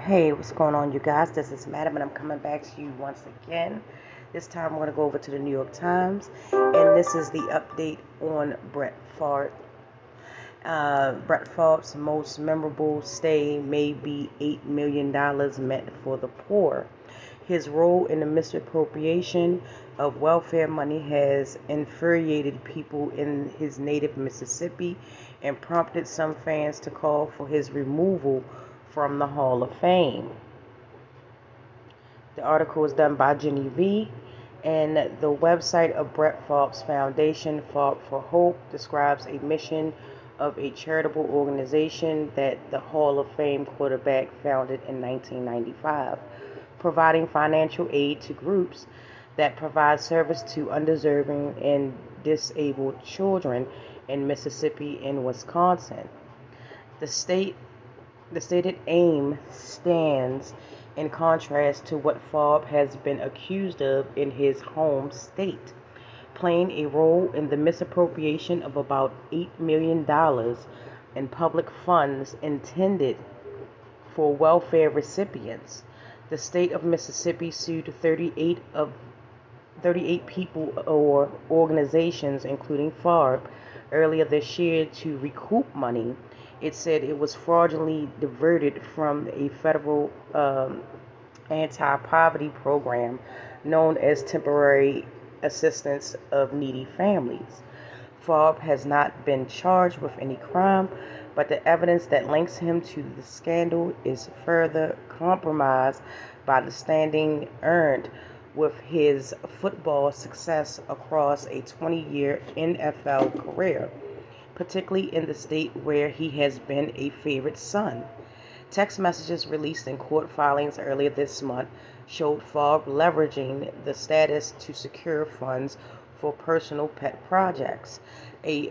Hey, what's going on, you guys? This is Madam, and I'm coming back to you once again. This time, we're going to go over to the New York Times, and this is the update on Brett Favre. Brett Favre's most memorable stay may be $8 million meant for the poor. His role in the misappropriation of welfare money has infuriated people in his native Mississippi and prompted some fans to call for his removal from the Hall of Fame. The article was done by Jenny V. And the website of Brett Favre's foundation, Favre for Hope, describes a mission of a charitable organization that the Hall of Fame quarterback founded in 1995, providing financial aid to groups that provide service to undeserving and disabled children in Mississippi and Wisconsin. The stated aim stands in contrast to what Favre has been accused of in his home state, playing a role in the misappropriation of about $8 million in public funds intended for welfare recipients. The state of Mississippi sued 38 people or organizations, including Favre, earlier this year to recoup money. It said it was fraudulently diverted from a federal anti-poverty program known as Temporary Assistance of Needy Families. Favre has not been charged with any crime, but the evidence that links him to the scandal is further compromised by the standing earned with his football success across a 20-year NFL career, particularly in the state where he has been a favorite son. Text messages released in court filings earlier this month showed Favre leveraging the status to secure funds for personal pet projects, a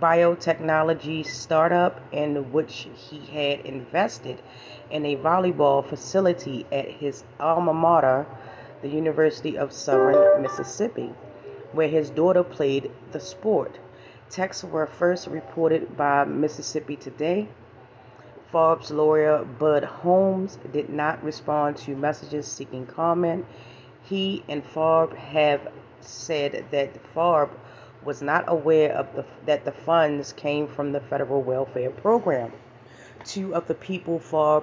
biotechnology startup in which he had invested in a volleyball facility at his alma mater, the University of Southern Mississippi, where his daughter played the sport. Texts were first reported by Mississippi Today. Favre's lawyer, Bud Holmes, did not respond to messages seeking comment. He and Favre have said that Favre was not aware of that the funds came from the federal welfare program. Two of the people Favre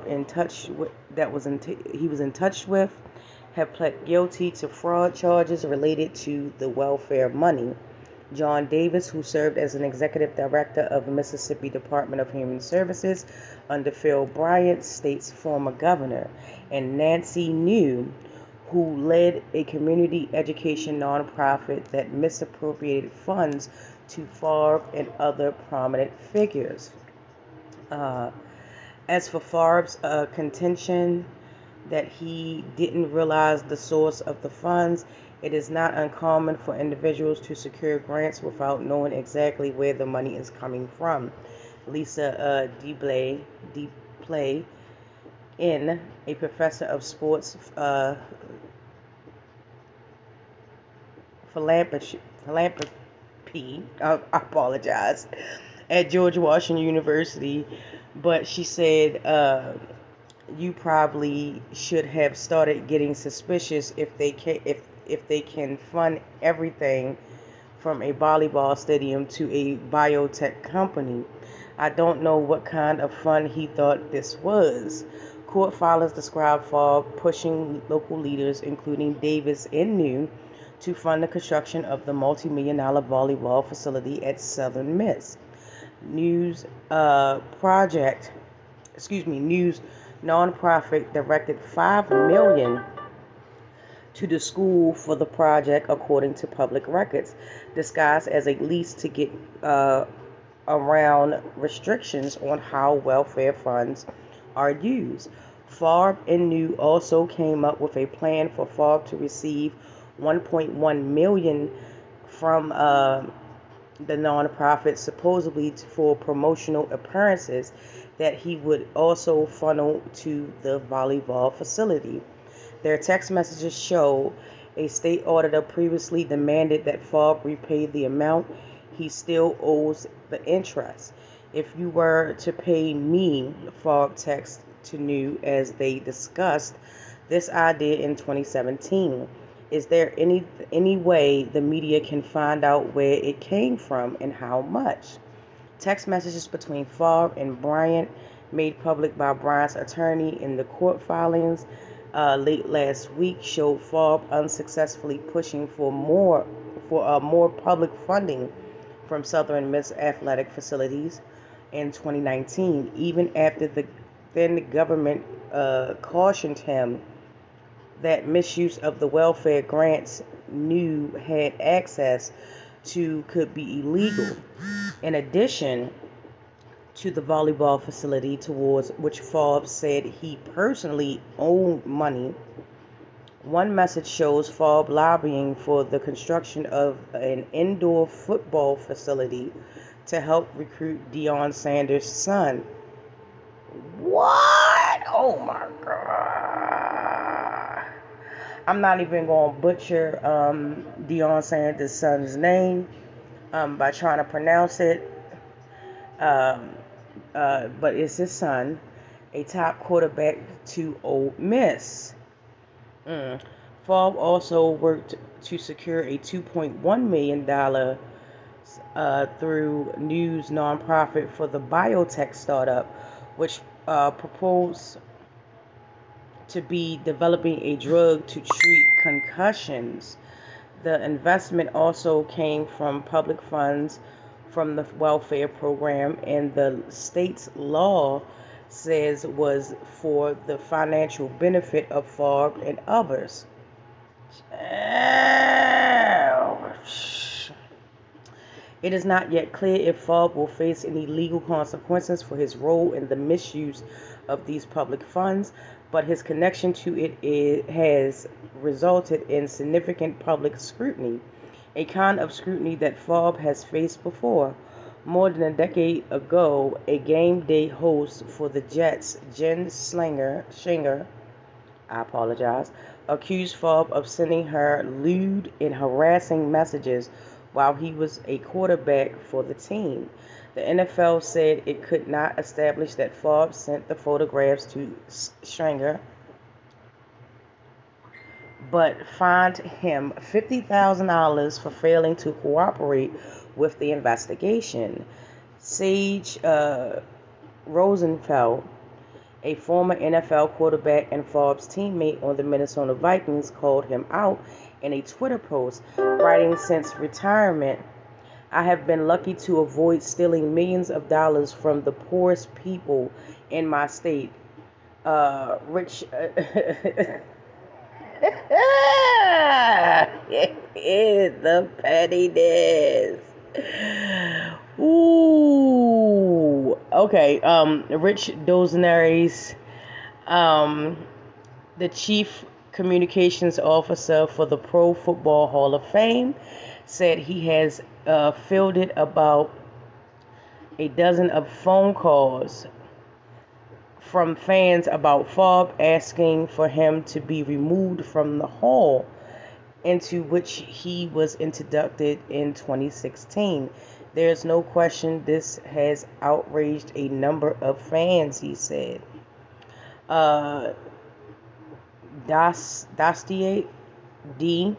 he was in touch with have pled guilty to fraud charges related to the welfare money. John Davis, who served as an executive director of the Mississippi Department of Human Services under Phil Bryant, state's former governor, and Nancy New, who led a community education nonprofit that misappropriated funds to Favre and other prominent figures. As for Favre's contention that he didn't realize the source of the funds, it is not uncommon for individuals to secure grants without knowing exactly where the money is coming from. Lisa DePlay, a professor of sports philanthropy, I apologize, at George Washington University, but she said, you probably should have started getting suspicious if they can fund everything from a volleyball stadium to a biotech company. I don't know what kind of fund he thought this was. Court filings describe Favre pushing local leaders, including Davis and New, to fund the construction of the multi-million-dollar volleyball facility at Southern Miss. News nonprofit directed $5 million to the school for the project, according to public records, disguised as a lease to get around restrictions on how welfare funds are used. Favre and New also came up with a plan for Favre to receive $1.1 million from the nonprofit, supposedly for promotional appearances that he would also funnel to the volleyball facility. Their text messages show a state auditor previously demanded that Favre repay the amount. He still owes the interest. If you were to pay me, Favre to New as they discussed this idea in 2017. Is there any way the media can find out where it came from and how much? Text messages between Favre and Bryant, made public by Bryant's attorney in the court filings late last week, showed Favre unsuccessfully pushing for more public funding from Southern Miss athletic facilities in 2019, even after the then government cautioned him that misuse of the welfare grants New had access to could be illegal. In addition to the volleyball facility towards which Forbes said he personally owed money, one message shows Forbes lobbying for the construction of an indoor football facility to help recruit Deion Sanders' son. What? Oh my God. I'm not even going to butcher Deion Sanders' son's name by trying to pronounce it. But it's his son, a top quarterback to Ole Miss. Favre also worked to secure a $2.1 million through News nonprofit for the biotech startup, which proposed to be developing a drug to treat concussions. The investment also came from public funds from the welfare program, and the state's law says was for the financial benefit of Favre and others. It is not yet clear if Favre will face any legal consequences for his role in the misuse of these public funds, but his connection to it has resulted in significant public scrutiny, a kind of scrutiny that Favre has faced before. More than a decade ago, a game day host for the Jets, Jen Schinger, accused Favre of sending her lewd and harassing messages while he was a quarterback for the team. The NFL said it could not establish that Favre sent the photographs to Schinger, but fined him $50,000 for failing to cooperate with the investigation. Sage Rosenfeld, a former NFL quarterback and Favre's teammate on the Minnesota Vikings, called him out in a Twitter post, writing, "Since retirement, I have been lucky to avoid stealing millions of dollars from the poorest people in my state. Rich the pettiness. Ooh. Okay. Rich Doznaries, the chief communications officer for the Pro Football Hall of Fame, said he has fielded about a dozen of phone calls from fans about Favre asking for him to be removed from the hall into which he was inducted in 2016. There's no question this has outraged a number of fans, he said. Dostier D,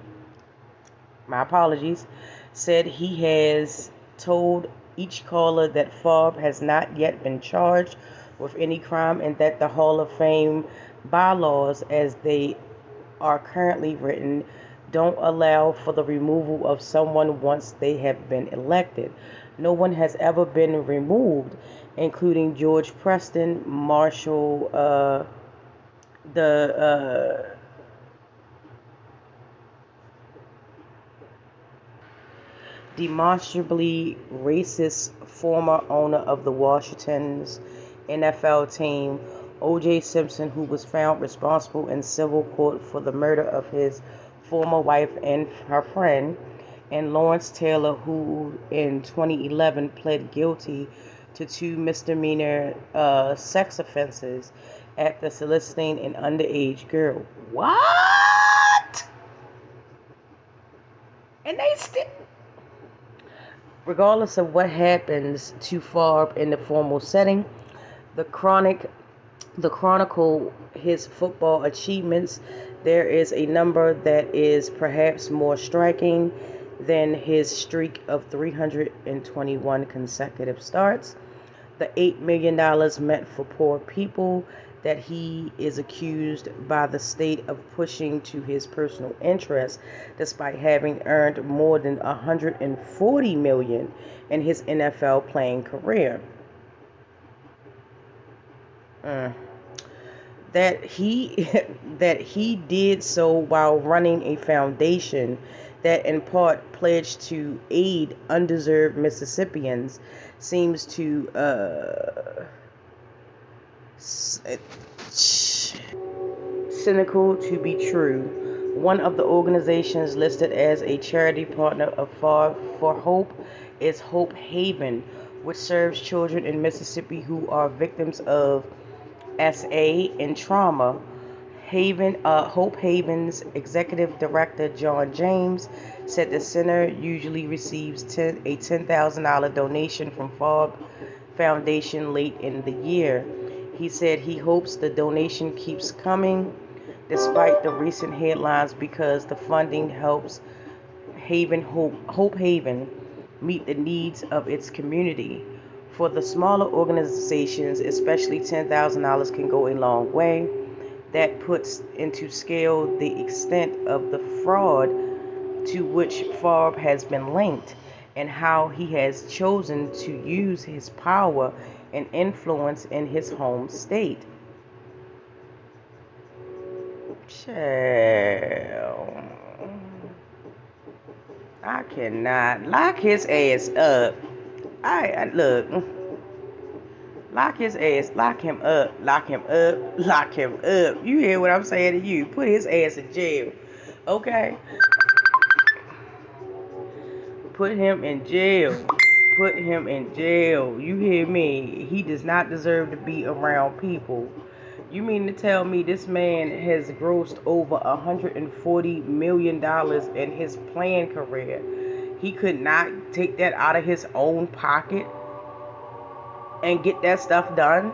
my apologies, said he has told each caller that Favre has not yet been charged with any crime and that the Hall of Fame bylaws as they are currently written don't allow for the removal of someone once they have been elected. No one has ever been removed, including George Preston, Marshall, the demonstrably racist former owner of the Washington's NFL team, O.J. Simpson, who was found responsible in civil court for the murder of his former wife and her friend, and Lawrence Taylor, who in 2011 pled guilty to 2 misdemeanor sex offenses after soliciting an underage girl. What? And they still... Regardless of what happens to Favre in the formal setting, the chronic the chronicle his football achievements, there is a number that is perhaps more striking than his streak of 321 consecutive starts. The $8 million meant for poor people that he is accused by the state of pushing to his personal interest, despite having earned more than $140 million in his NFL playing career. That he that he did so while running a foundation that in part pledged to aid undeserved Mississippians seems to cynical to be true. One of the organizations listed as a charity partner of Favre for Hope is Hope Haven, which serves children in Mississippi who are victims of SA and trauma. Hope Haven's executive director, John James, said the center usually receives a $10,000 donation from Favre Foundation late in the year. He said he hopes the donation keeps coming despite the recent headlines because the funding helps Hope Haven meet the needs of its community. For the smaller organizations, especially $10,000 can go a long way. That puts into scale the extent of the fraud to which Favre has been linked and how he has chosen to use his power and influence in his home state. Child. I cannot lock his ass up. I look. Lock his ass, lock him up, lock him up, lock him up. You hear what I'm saying to you? Put his ass in jail, okay? Put him in jail. Put him in jail. You hear me? He does not deserve to be around people. You mean to tell me this man has grossed over $140 million in his playing career? He could not take that out of his own pocket and get that stuff done,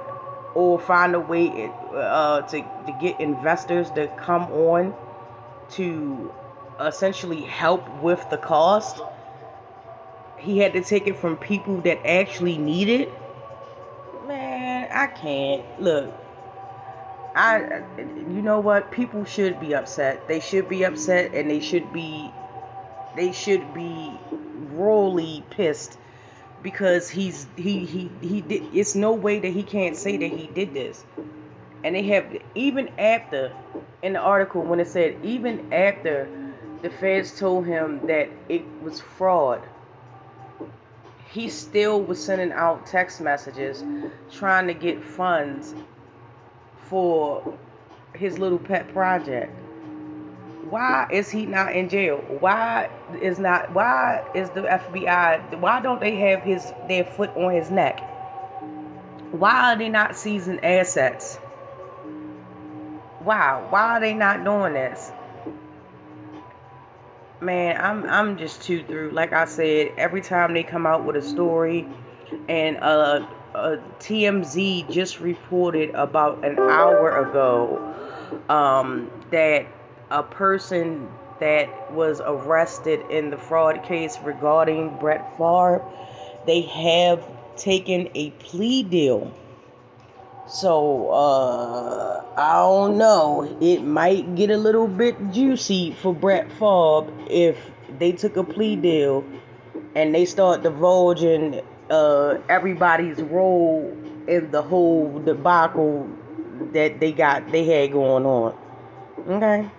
or find a way to get investors to come on to essentially help with the cost. He had to take it from people that actually need it. Man, I can't. Look, you know what? People should be upset. They should be upset, and they should be royally pissed. Because he did, it's no way that he can't say that he did this. And they have, even after, in the article when it said, even after the feds told him that it was fraud, he still was sending out text messages trying to get funds for his little pet project. Why is he not in jail? Why is the FBI, why don't they have their foot on his neck? Why are they not seizing assets? Why are they not doing this? Man, I'm just too through. Like I said, every time they come out with a story, and TMZ just reported about an hour ago that a person that was arrested in the fraud case regarding Brett Favre, they have taken a plea deal. So, I don't know. It might get a little bit juicy for Brett Favre if they took a plea deal and they start divulging everybody's role in the whole debacle that they had going on. Okay?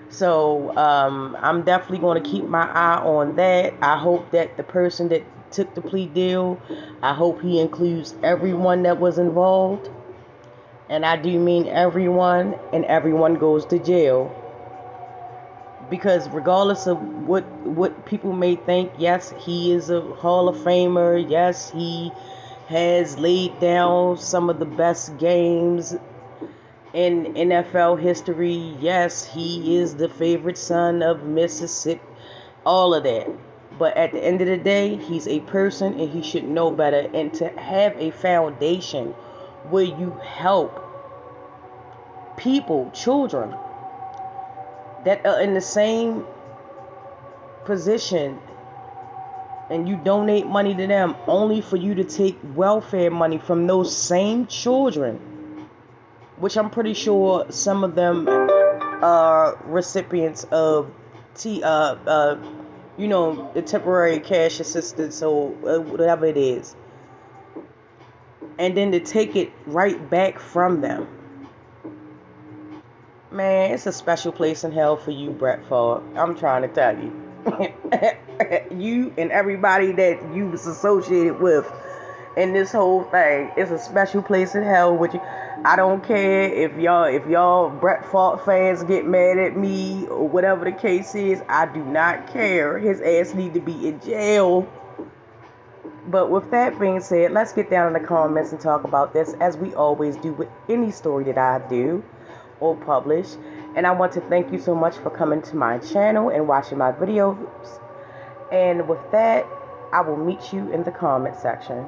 So, I'm definitely going to keep my eye on that. I hope that the person that took the plea deal, I hope he includes everyone that was involved. And I do mean everyone, and everyone goes to jail. Because regardless of what people may think, yes, he is a Hall of Famer. Yes, he has laid down some of the best games in NFL history. Yes, he is the favorite son of Mississippi. All of that. But at the end of the day, he's a person and he should know better. And to have a foundation where you help people, children that are in the same position, and you donate money to them only for you to take welfare money from those same children, which I'm pretty sure some of them are recipients of the temporary cash assistance or whatever it is, and then to take it right back from them. Man, it's a special place in hell for you, Brett Favre. I'm trying to tell you. You and everybody that you was associated with in this whole thing. It's a special place in hell with you. I don't care if y'all Brett Favre fans get mad at me or whatever the case is. I do not care. His ass need to be in jail. But with that being said, let's get down in the comments and talk about this, as we always do with any story that I do or publish. And I want to thank you so much for coming to my channel and watching my videos. And with that, I will meet you in the comment section.